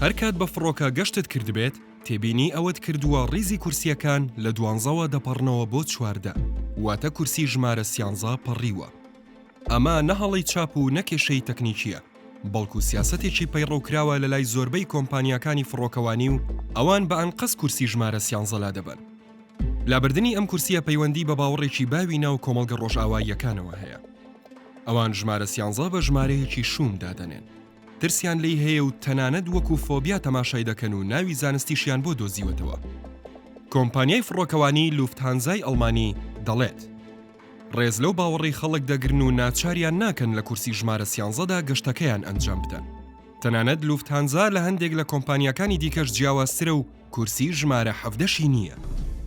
هەر کات بە فڕۆکە گەشتت کردبێت تێبینی ئەوەت کردووە ڕیزی کورسیەکان لە 12ەوە دەپەڕنەوە بۆ 14 واتە کورسی ژمارە 13 پەڕیوە. ئەمە نەهەڵی چاپ و نەکێشەی تەکنیکیە، بەڵکو سیاسەتێکی پەیڕەوکراوە لە لای زۆربەی کۆمپانیاکانی فڕۆکەوانی و ئەوان بە ئەنقەس کورسی ژمارە 13 لا دەبن. لابردنی ئەم کورسیە پەیوەندی بە باوەڕێکی باوی ناو کۆمەڵگە ڕۆژئاواییەکانەوە هەیە. ئەوان ژمارە 13 بە ژمارەیەکی شوم دادەنێن. ترسیان لی هەیە و تەنانەت وەکو فۆبیا تەماشای دەکەن و ناوی زانستیشیان بۆ دۆزیوەتەوە. کۆمپانیای فڕۆکەوانی لوفتهانزای ئەڵمانی دەڵێت ڕێز لەو باوەڕی خەڵک دەگرن و ناچاریان ناکەن لە کورسی ژمارە 13دا گەشتەکەیان ئەنجام بدەن. تەنانەت لوفتهانزا لە هەندێک لە کۆمپانیاکانی دیکەش جیاوازترە و کورسی ژمارە 17 نییە.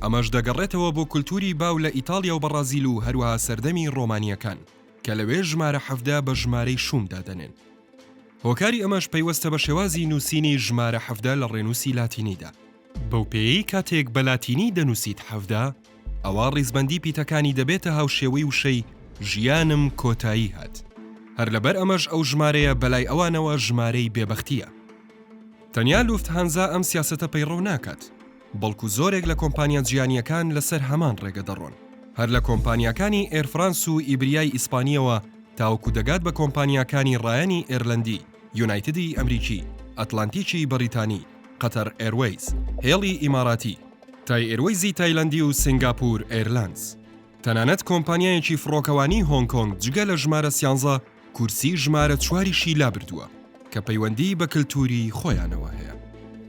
ئەمەش دەگەڕێتەوە بۆ کولتوری باو لە ئیتالیا و بەرازیل و هەروەها سەردەمی ڕۆمانیەکان کە لەوێ ژمارە 17 بە ژمارەی شوم دادەنێن. هۆکاری ئەمەش پەیوەستە بە شێوازی نووسینی ژمارە 17 لە ڕێنووسی لاتینیدا. بەو پێی کاتێک بە لاتینی دەنووسیت 17 ئەوە ڕیزبەندی پیتەکانی دەبێتە هاوشێوەی وشەی ژیانم کۆتایی هات. هەر لەبەر ئەمەش ئەو ژمارەیە بەلای ئەوانەوە ژمارەی بێبەختیە. تەنیا لوفتهانزا ئەم سیاسەتە پەیڕەو ناکات، بەڵکو زۆرێک لە کۆمپانیا جیهانیەکان لەسەر هەمان ڕێگە دەڕۆن. هەر لە کۆمپانیاکانی ئێر فرانس و ئیبریای ئیسپانیەوە تاوەکو دەگات بە کۆمپانیاکانی ڕایانی ئێرلەندی، یونایتدی ئەمریکی، ئەتلانتیکی بەریتانی، قەتەر ئێروەیز، هێڵی ئیماراتی، تای ئێروەیزی تایلەندی و سینگاپور ئێرلاینز. تەنانەت کۆمپانیایەکی فڕۆکەوانی هۆنگ کۆنگ جگە لە ژمارە 13 کورسی ژمارە 4 لا بردووە کە پەیوەندی بە کلتوری خۆیانەوە هەیە.